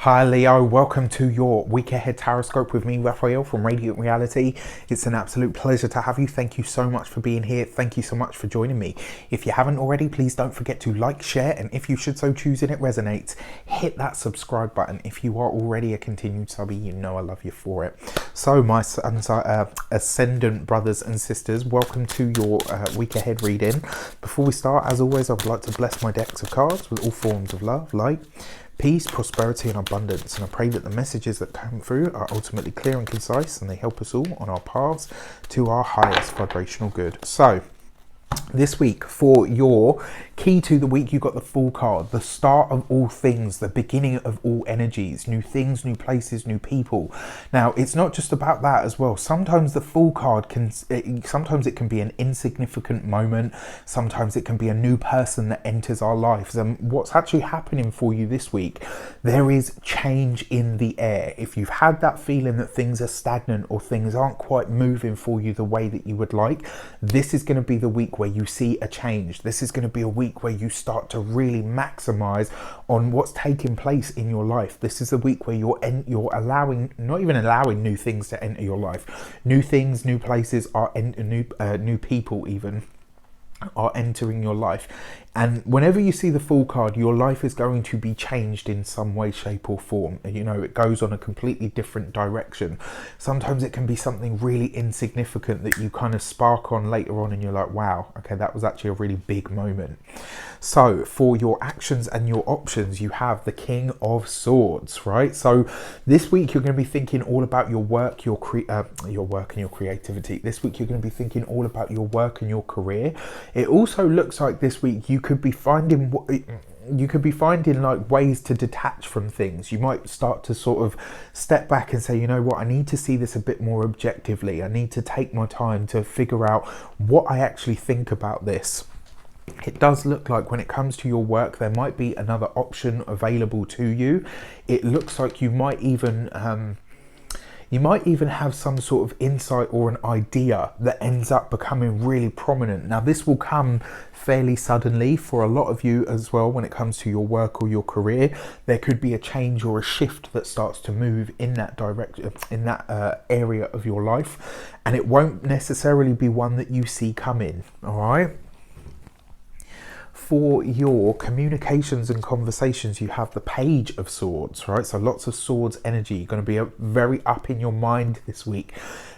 Hi Leo, welcome to your week ahead tarot with me, Raphael from Radiant Reality. It's an absolute pleasure to have you. Thank you so much for being here. Thank you so much for joining me. If you haven't already, please don't forget to like, share, and if you should so choose and it resonates, hit that subscribe button. If you are already a continued subby, you know I love you for it. So my ascendant brothers and sisters, welcome to your week ahead reading. Before we start, as always, I would like to bless my decks of cards with all forms of love, light, peace, prosperity and abundance, and I pray that the messages that come through are ultimately clear and concise and they help us all on our paths to our highest vibrational good. So this week, for your key to the week, you got the Fool card, the start of all things, the beginning of all energies, new things, new places, new people. Now, it's not just about that as well. Sometimes the Fool card sometimes it can be an insignificant moment. Sometimes it can be a new person that enters our lives. And what's actually happening for you this week, there is change in the air. If you've had that feeling that things are stagnant or things aren't quite moving for you the way that you would like, this is going to be the week where you see a change. This is going to be a week where you start to really maximize on what's taking place in your life. This is a week where you're allowing, not even allowing new things to enter your life. New things, new places are new people even are entering your life. And whenever you see the Fool card, your life is going to be changed in some way, shape or form. You know, it goes on a completely different direction. Sometimes it can be something really insignificant that you kind of spark on later on and you're like, wow, okay, that was actually a really big moment. So for your actions and your options, you have the King of Swords, right? So this week you're going to be thinking all about your work, your work and your creativity. This week you're going to be thinking all about your work and your career. It also looks like this week you could be finding like ways to detach from things. You might start to sort of step back and say, you know what, I need to see this a bit more objectively. I need to take my time to figure out what I actually think about this. It does look like when it comes to your work, there might be another option available to you. It looks like you might even have some sort of insight or an idea that ends up becoming really prominent. Now, this will come fairly suddenly for a lot of you as well when it comes to your work or your career. There could be a change or a shift that starts to move in that direction, in that area of your life, and it won't necessarily be one that you see coming, all right? For your communications and conversations, you have the Page of Swords, right? So lots of swords energy. You're going to be very up in your mind this week.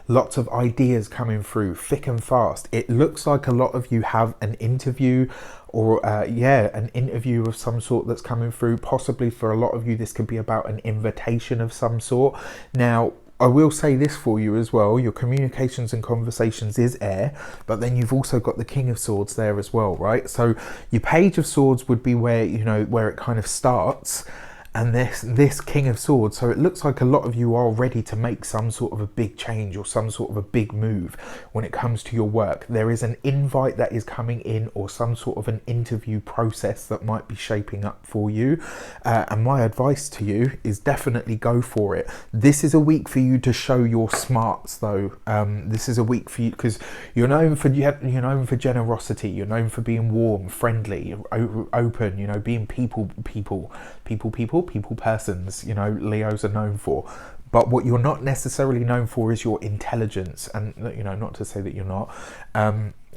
Lots of ideas coming through thick and fast. It looks like a lot of you have an interview or an interview of some sort that's coming through. Possibly for a lot of you, this could be about an invitation of some sort. Now, I will say this for you as well, your communications and conversations is air, but then you've also got the King of Swords there as well, right? So your Page of Swords would be where, you know, where it kind of starts, and this King of Swords, so it looks like a lot of you are ready to make some sort of a big change or some sort of a big move when it comes to your work. There is an invite that is coming in or some sort of an interview process that might be shaping up for you, and my advice to you is definitely go for it. This is a week for you to show your smarts though. This is a week for you because you're known for generosity, you're known for being warm, friendly, open, you know, being people persons, you know, Leos are known for. But what you're not necessarily known for is your intelligence, and you know, not to say that you're not,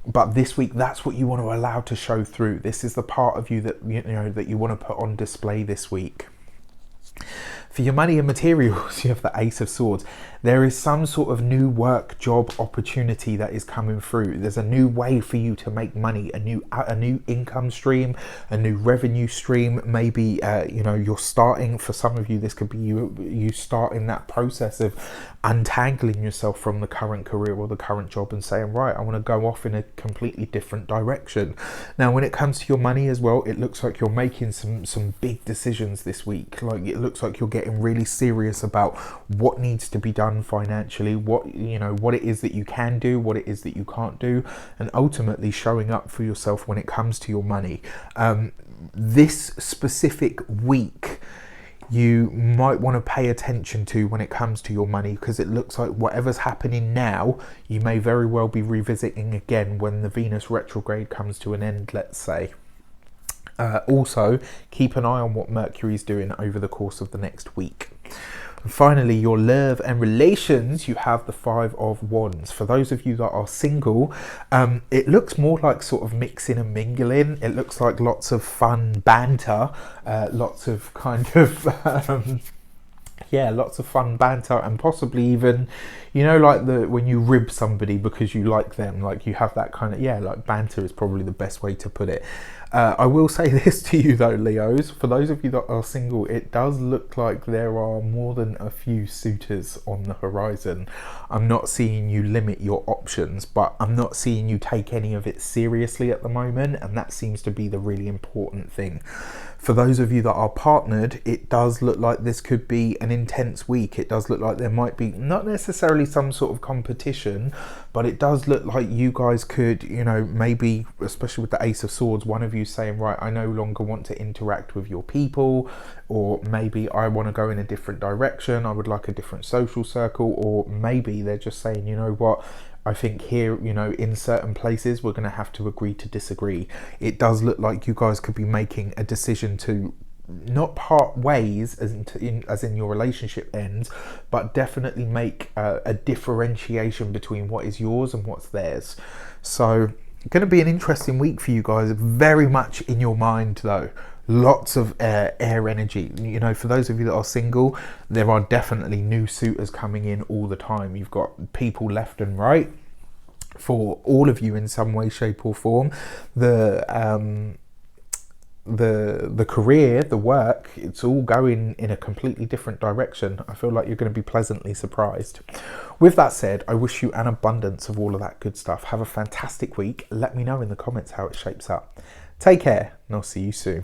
but this week that's what you want to allow to show through. This is the part of you that that you want to put on display this week. For your money and materials, you have the Ace of Swords. There is some sort of new work, job opportunity that is coming through. There's a new way for you to make money, a new income stream, a new revenue stream. Maybe you're starting. For some of you, this could be you starting that process of untangling yourself from the current career or the current job and saying, right, I want to go off in a completely different direction. Now, when it comes to your money as well, it looks like you're making some big decisions this week. Like it looks like you're getting really serious about what needs to be done financially, what it is that you can do, what it is that you can't do, and ultimately showing up for yourself when it comes to your money. This specific week you might want to pay attention to when it comes to your money, because it looks like whatever's happening now, you may very well be revisiting again when the Venus retrograde comes to an end, let's say. Also, keep an eye on what Mercury is doing over the course of the next week. And finally, your love and relations, you have the Five of Wands. For those of you that are single, it looks more like sort of mixing and mingling. It looks like lots of fun banter, lots of kind of yeah, lots of fun banter, and possibly even, you know, like when you rib somebody because you like them, like you have that kind of, yeah, like banter is probably the best way to put it. I will say this to you though, Leos, for those of you that are single, it does look like there are more than a few suitors on the horizon. I'm not seeing you limit your options, but I'm not seeing you take any of it seriously at the moment, and that seems to be the really important thing. For those of you that are partnered, it does look like this could be an intense week. It does look like there might be not necessarily some sort of competition, but it does look like you guys could, you know, maybe, especially with the Ace of Swords, one of you saying, right, I no longer want to interact with your people, or maybe I want to go in a different direction, I would like a different social circle, or maybe they're just saying, you know what, I think here, you know, in certain places we're going to have to agree to disagree. It does look like you guys could be making a decision to not part ways as in your relationship ends, but definitely make a differentiation between what is yours and what's theirs. So going to be an interesting week for you guys, very much in your mind though. Lots of air energy. You know, for those of you that are single, there are definitely new suitors coming in all the time. You've got people left and right for all of you in some way, shape or form. The career, the work, it's all going in a completely different direction. I feel like you're going to be pleasantly surprised. With that said, I wish you an abundance of all of that good stuff. Have a fantastic week. Let me know in the comments how it shapes up. Take care, and I'll see you soon.